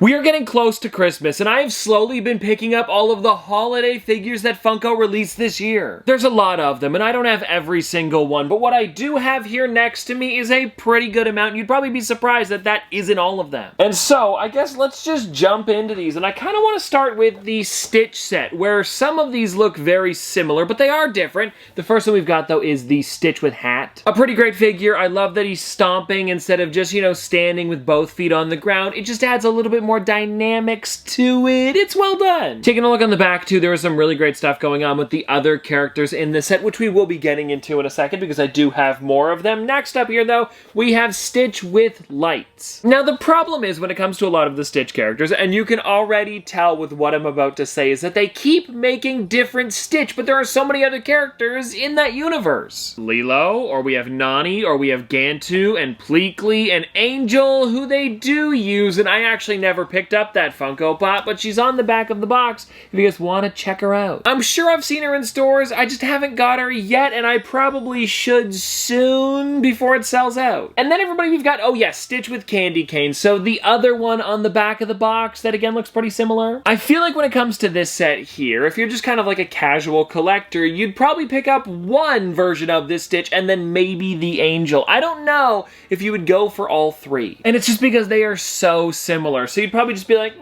We are getting close to Christmas, and I have slowly been picking up all of the holiday figures that Funko released this year. There's a lot of them, and I don't have every single one, but what I do have here next to me is a pretty good amount. You'd probably be surprised that that isn't all of them. And so, I guess let's just jump into these, and I kind of want to start with the Stitch set, where some of these look very similar, but they are different. The first one we've got, though, is the Stitch with hat. A pretty great figure. I love that he's stomping instead of just, you know, standing with both feet on the ground. It just adds a little bit more dynamics to it. It's well done. Taking a look on the back too, there was some really great stuff going on with the other characters in this set, which we will be getting into in a second because I do have more of them. Next up here though, we have Stitch with lights. Now the problem is when it comes to a lot of the Stitch characters, and you can already tell with what I'm about to say, is that they keep making different Stitch, but there are so many other characters in that universe. Lilo, or we have Nani, or we have Gantu and Pleakley and Angel, who they do use, and I actually never picked up that Funko Pop, but she's on the back of the box if you guys want to check her out. I'm sure I've seen her in stores, I just haven't got her yet, and I probably should soon before it sells out. And then everybody we've got, oh yes, Stitch with candy cane, so the other one on the back of the box that again looks pretty similar. I feel like when it comes to this set here, if you're just kind of like a casual collector, you'd probably pick up one version of this Stitch and then maybe the Angel. I don't know if you would go for all three. And it's just because they are so similar, so you'd probably just be like,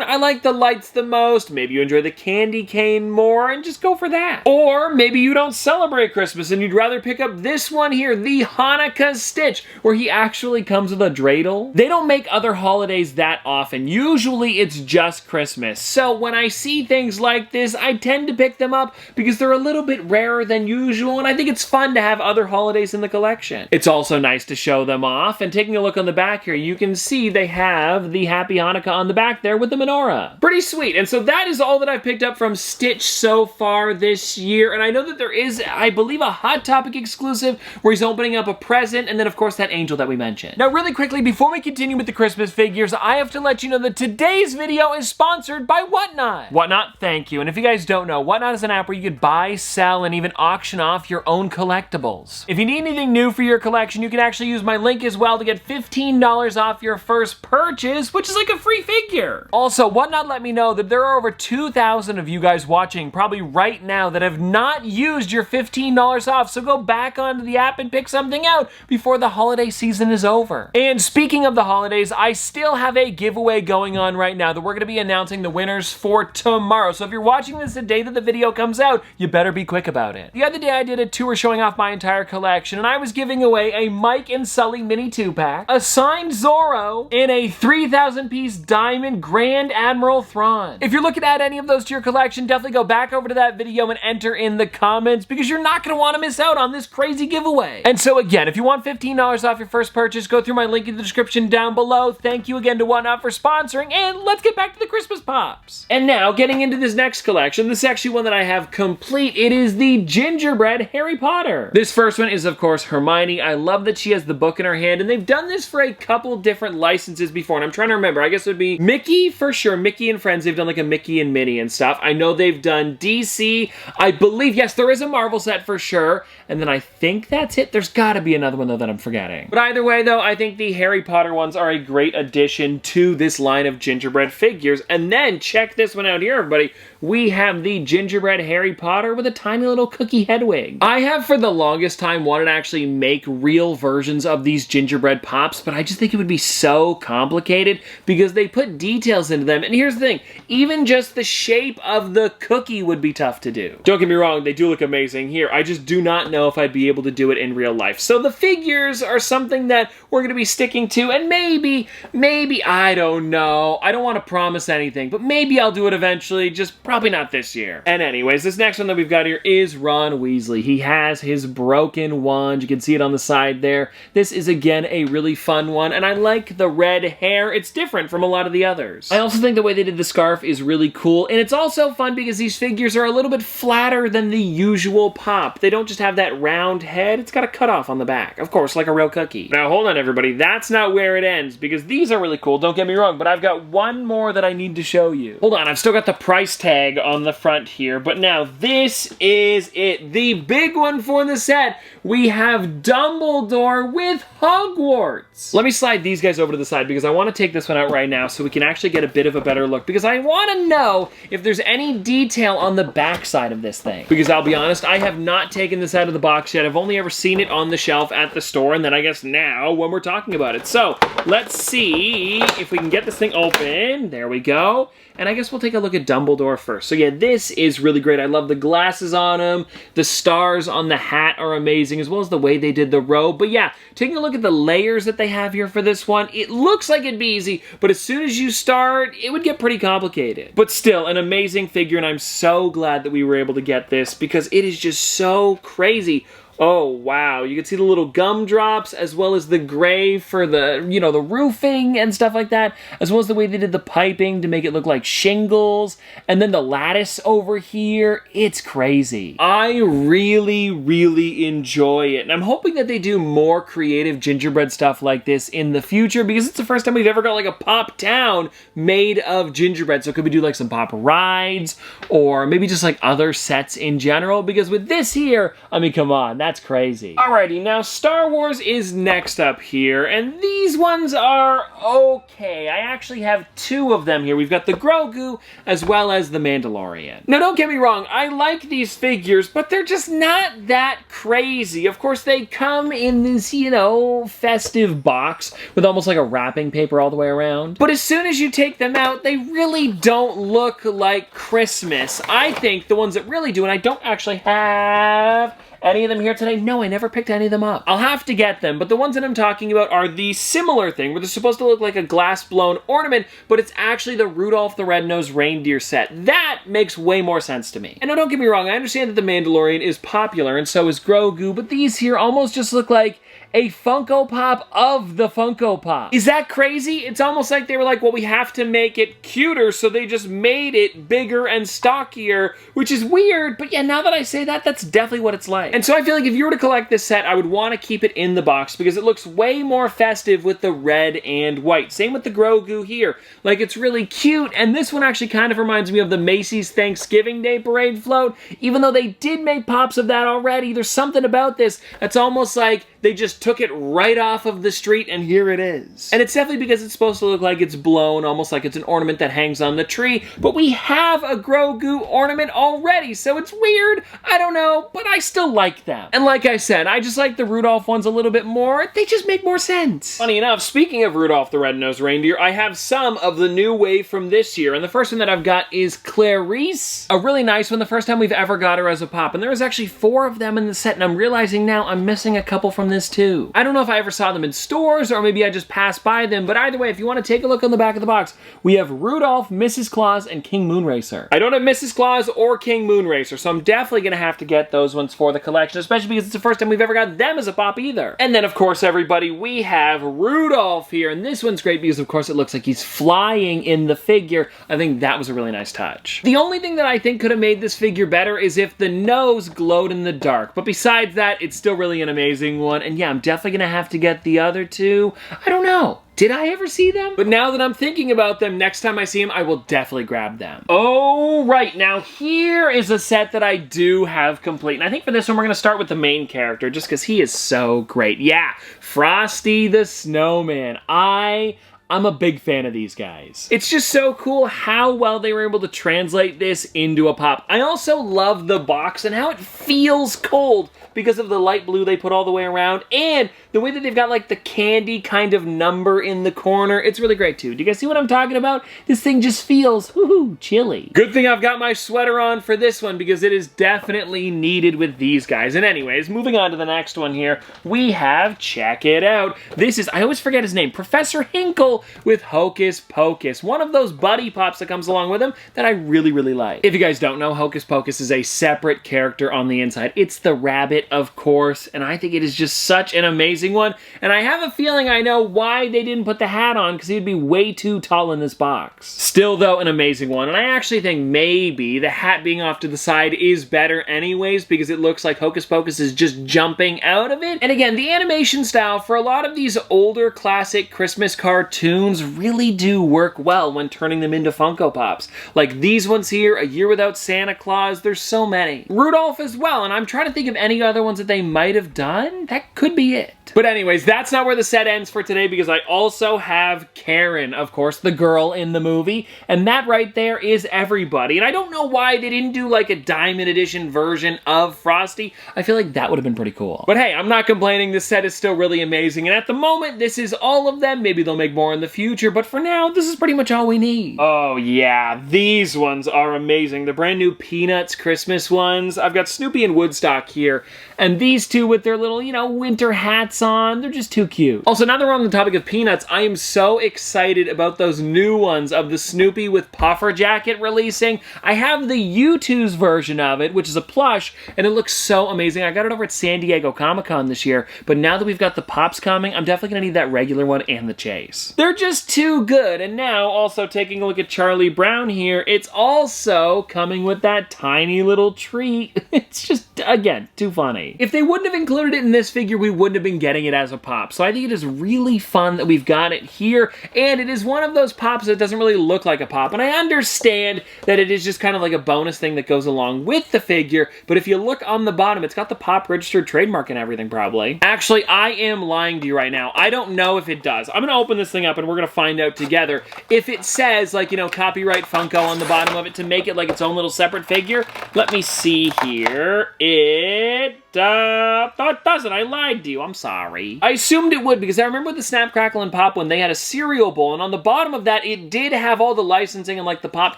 I like the lights the most, maybe you enjoy the candy cane more, and just go for that. Or maybe you don't celebrate Christmas and you'd rather pick up this one here, the Hanukkah Stitch, where he actually comes with a dreidel. They don't make other holidays that often. Usually it's just Christmas. So when I see things like this, I tend to pick them up because they're a little bit rarer than usual, and I think it's fun to have other holidays in the collection. It's also nice to show them off, and taking a look on the back here, you can see they have the Happy Hanukkah on the back there with the menorah. Pretty sweet. And so that is all that I've picked up from Stitch so far this year. And I know that there is, I believe, a Hot Topic exclusive where he's opening up a present, and then of course that Angel that we mentioned. Now really quickly, before we continue with the Christmas figures, I have to let you know that today's video is sponsored by Whatnot. Whatnot, thank you. And if you guys don't know, Whatnot is an app where you could buy, sell, and even auction off your own collectibles. If you need anything new for your collection, you can actually use my link as well to get $15 off your first purchase, which is like a free figure. Also, Whatnot let me know that there are over 2,000 of you guys watching probably right now that have not used your $15 off, so go back onto the app and pick something out before the holiday season is over. And speaking of the holidays, I still have a giveaway going on right now that we're going to be announcing the winners for tomorrow. So if you're watching this the day that the video comes out, you better be quick about it. The other day I did a tour showing off my entire collection, and I was giving away a Mike and Sully mini 2-pack, a signed Zorro, and a 3,000 piece diamond Grand Admiral Thrawn. If you're looking to add any of those to your collection, definitely go back over to that video and enter in the comments because you're not going to want to miss out on this crazy giveaway. And so again, if you want $15 off your first purchase, go through my link in the description down below. Thank you again to Whatnot for sponsoring, and let's get back to the Christmas Pops. And now, getting into this next collection, this is actually one that I have complete. It is the Gingerbread Harry Potter. This first one is, of course, Hermione. I love that she has the book in her hand, and they've done this for a couple different licenses before, and I'm trying to remember. I guess it would be Mickey for sure. Mickey and Friends, they've done like a Mickey and Minnie and stuff. I know they've done DC. I believe, yes, there is a Marvel set for sure. And then I think that's it. There's got to be another one, though, that I'm forgetting. But either way, though, I think the Harry Potter ones are a great addition to this line of gingerbread figures. And then, check this one out here, everybody. We have the Gingerbread Harry Potter with a tiny little cookie head wig. I have, for the longest time, wanted to actually make real versions of these gingerbread pops, but I just think it would be so complicated because they put details into them. And here's the thing, even just the shape of the cookie would be tough to do. Don't get me wrong, they do look amazing here. I just do not know if I'd be able to do it in real life. So the figures are something that we're going to be sticking to, and maybe, I don't know. I don't want to promise anything, but maybe I'll do it eventually, just probably not this year. And anyways, this next one that we've got here is Ron Weasley. He has his broken wand. You can see it on the side there. This is, again, a really fun one, and I like the red hair. It's different from a lot of the others. I also also think the way they did the scarf is really cool, and it's also fun because these figures are a little bit flatter than the usual Pop. They don't just have that round head, it's got a cutoff on the back. Of course, like a real cookie. Now, hold on, everybody. That's not where it ends, because these are really cool, don't get me wrong, but I've got one more that I need to show you. Hold on, I've still got the price tag on the front here, but now this is it. The big one for the set. We have Dumbledore with Hogwarts. Let me slide these guys over to the side because I want to take this one out right now so we can actually get a bit of a better look, because I want to know if there's any detail on the back side of this thing. Because I'll be honest, I have not taken this out of the box yet. I've only ever seen it on the shelf at the store, and then I guess now when we're talking about it. So let's see if we can get this thing open. There we go. And I guess we'll take a look at Dumbledore first. So yeah, this is really great. I love the glasses on him. The stars on the hat are amazing, as well as the way they did the robe. But yeah, taking a look at the layers that they have here for this one, it looks like it'd be easy, but as soon as you start, it would get pretty complicated. But still, an amazing figure, and I'm so glad that we were able to get this because it is just so crazy. Oh, wow. You can see the little gumdrops as well as the gray for the, you know, the roofing and stuff like that, as well as the way they did the piping to make it look like shingles, and then the lattice over here. It's crazy. I really, really enjoy it, and I'm hoping that they do more creative gingerbread stuff like this in the future, because it's the first time we've ever got like a Pop town made of gingerbread. So could we do like some Pop rides, or maybe just like other sets in general? Because with this here, I mean, come on, that's crazy. Alrighty, now Star Wars is next up here, and these ones are okay. I actually have two of them here. We've got the Grogu as well as the Mandalorian. Now, don't get me wrong, I like these figures, but they're just not that crazy. Of course, they come in this, you know, festive box with almost like a wrapping paper all the way around. But as soon as you take them out, they really don't look like Christmas. I think the ones that really do, and I don't actually have any of them here today? No, I never picked any of them up. I'll have to get them, but the ones that I'm talking about are the similar thing, where they're supposed to look like a glass-blown ornament, but it's actually the Rudolph the Red-Nosed Reindeer set. That makes way more sense to me. And now, don't get me wrong, I understand that the Mandalorian is popular, and so is Grogu, but these here almost just look like a Funko Pop of the Funko Pop. Is that crazy? It's almost like they were like, well, we have to make it cuter, so they just made it bigger and stockier, which is weird, but yeah, now that I say that, that's definitely what it's like. And so I feel like if you were to collect this set, I would want to keep it in the box because it looks way more festive with the red and white. Same with the Grogu here. Like, it's really cute, and this one actually kind of reminds me of the Macy's Thanksgiving Day Parade float. Even though they did make pops of that already, there's something about this that's almost like they just took it right off of the street and here it is. And it's definitely because it's supposed to look like it's blown, almost like it's an ornament that hangs on the tree, but we have a Grogu ornament already, so it's weird. I don't know, but I still like them. And like I said, I just like the Rudolph ones a little bit more. They just make more sense. Funny enough, speaking of Rudolph the Red-Nosed Reindeer, I have some of the new wave from this year, and the first one that I've got is Clarice. A really nice one, the first time we've ever got her as a Pop, and there was actually 4 of them in the set, and I'm realizing now I'm missing a couple from this too. I don't know if I ever saw them in stores or maybe I just passed by them, but either way, if you want to take a look on the back of the box, we have Rudolph, Mrs. Claus, and King Moonracer. I don't have Mrs. Claus or King Moonracer, so I'm definitely going to have to get those ones for the collection, especially because it's the first time we've ever got them as a Pop either. And then, of course, everybody, we have Rudolph here, and this one's great because, of course, it looks like he's flying in the figure. I think that was a really nice touch. The only thing that I think could have made this figure better is if the nose glowed in the dark, but besides that, it's still really an amazing one, and yeah, I'm definitely gonna have to get the other two. I don't know. Did I ever see them? But now that I'm thinking about them, next time I see them, I will definitely grab them. Oh, right. Now, here is a set that I do have complete. And I think for this one, we're going to start with the main character, just because he is so great. Yeah, Frosty the Snowman. I'm a big fan of these guys. It's just so cool how well they were able to translate this into a Pop. I also love the box and how it feels cold because of the light blue they put all the way around and the way that they've got like the candy kind of number in the corner. It's really great too. Do you guys see what I'm talking about? This thing just feels woohoo chilly. Good thing I've got my sweater on for this one because it is definitely needed with these guys. And anyways, moving on to the next one here, we have, check it out. This is, I always forget his name, Professor Hinkle Squirtle with Hocus Pocus, one of those buddy pops that comes along with him that I really, really like. If you guys don't know, Hocus Pocus is a separate character on the inside. It's the rabbit, of course, and I think it is just such an amazing one, and I have a feeling I know why they didn't put the hat on, because he'd be way too tall in this box. Still, though, an amazing one, and I actually think maybe the hat being off to the side is better anyways, because it looks like Hocus Pocus is just jumping out of it. And again, the animation style for a lot of these older classic Christmas cartoons really do work well when turning them into Funko Pops. Like these ones here, A Year Without Santa Claus, there's so many. Rudolph as well, and I'm trying to think of any other ones that they might have done. That could be it. But anyways, that's not where the set ends for today, because I also have Karen, of course, the girl in the movie, and that right there is everybody. And I don't know why they didn't do like a Diamond Edition version of Frosty. I feel like that would have been pretty cool. But hey, I'm not complaining. This set is still really amazing, and at the moment, this is all of them. Maybe they'll make more in the future, but for now, this is pretty much all we need. Oh yeah, these ones are amazing. The brand new Peanuts Christmas ones. I've got Snoopy and Woodstock here, and these two with their little, you know, winter hats on. They're just too cute. Also, now that we're on the topic of Peanuts, I am so excited about those new ones of the Snoopy with puffer jacket releasing. I have the U2's version of it, which is a plush, and it looks so amazing. I got it over at San Diego Comic-Con this year, but now that we've got the Pops coming, I'm definitely gonna need that regular one and the Chase. They're just too good, and now, also taking a look at Charlie Brown here, it's also coming with that tiny little treat. It's just, again, too funny. If they wouldn't have included it in this figure, we wouldn't have been getting it as a pop. So I think it is really fun that we've got it here, and it is one of those pops that doesn't really look like a pop, and I understand that it is just kind of like a bonus thing that goes along with the figure, but if you look on the bottom, it's got the pop registered trademark and everything, probably. Actually, I am lying to you right now. I don't know if it does. I'm gonna open this thing up and we're gonna find out together if it says, like, you know, copyright Funko on the bottom of it to make it like its own little separate figure. Let me see here. It doesn't. I lied to you. I'm sorry. I assumed it would, because I remember with the Snap, Crackle, and Pop one, they had a cereal bowl, and on the bottom of that, it did have all the licensing and like the Pop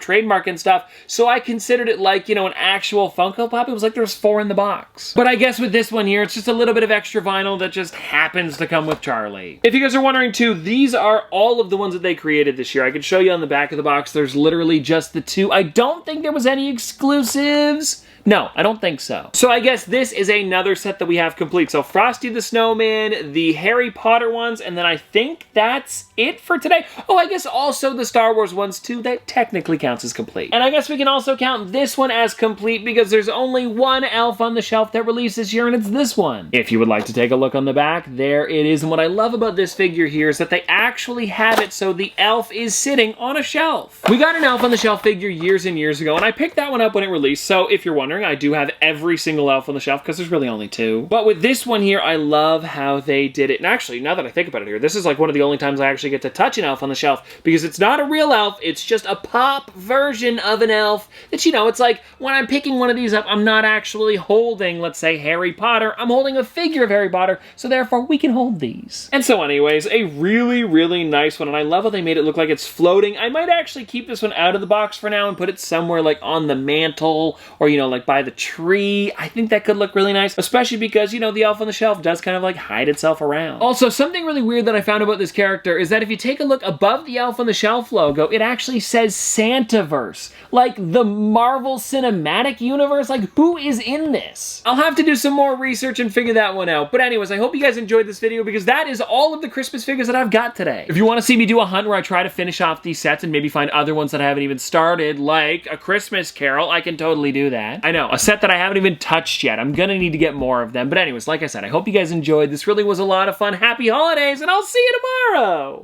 trademark and stuff, so I considered it like, you know, an actual Funko Pop. It was like there's 4 in the box. But I guess with this one here, it's just a little bit of extra vinyl that just happens to come with Charlie. If you guys are wondering too, these are all of the ones that they created this year. I could show you on the back of the box. There's literally just the 2. I don't think there was any exclusives. No, I don't think so. So I guess this is another set that we have complete. So Frosty the Snowman, the Harry Potter ones, and then I think that's it for today. Oh, I guess also the Star Wars ones too. That technically counts as complete. And I guess we can also count this one as complete because there's only one elf on the shelf that released this year, and it's this one. If you would like to take a look on the back, there it is. And what I love about this figure here is that they actually have it so the elf is sitting on a shelf. We got an elf on the shelf figure years and years ago, and I picked that one up when it released. So if you're wondering, I do have every single elf on the shelf because there's really only 2. But with this one here, I love how they did it. And actually, now that I think about it here, this is like one of the only times I actually get to touch an elf on the shelf because it's not a real elf, it's just a pop version of an elf that, you know, it's like when I'm picking one of these up, I'm not actually holding, let's say, Harry Potter. I'm holding a figure of Harry Potter, so therefore we can hold these. And so anyways, a really, really nice one, and I love how they made it look like it's floating. I might actually keep this one out of the box for now and put it somewhere like on the mantle or, you know, like by the tree. I think that could look really nice, especially because, you know, the elf on the shelf does kind of like hide itself around. Also, something really weird that I found about this character is that if you take a look above the elf on the shelf logo, it actually says Santaverse, like the Marvel Cinematic Universe. Like, who is in this? I'll have to do some more research and figure that one out. But anyways, I hope you guys enjoyed this video because that is all of the Christmas figures that I've got today. If you want to see me do a hunt where I try to finish off these sets and maybe find other ones that I haven't even started, like A Christmas Carol, I can totally do that. I know, a set that I haven't even touched yet. I'm gonna need to get more of them. But anyways, like I said, I hope you guys enjoyed. This really was a lot of fun. Happy holidays, and I'll see you tomorrow!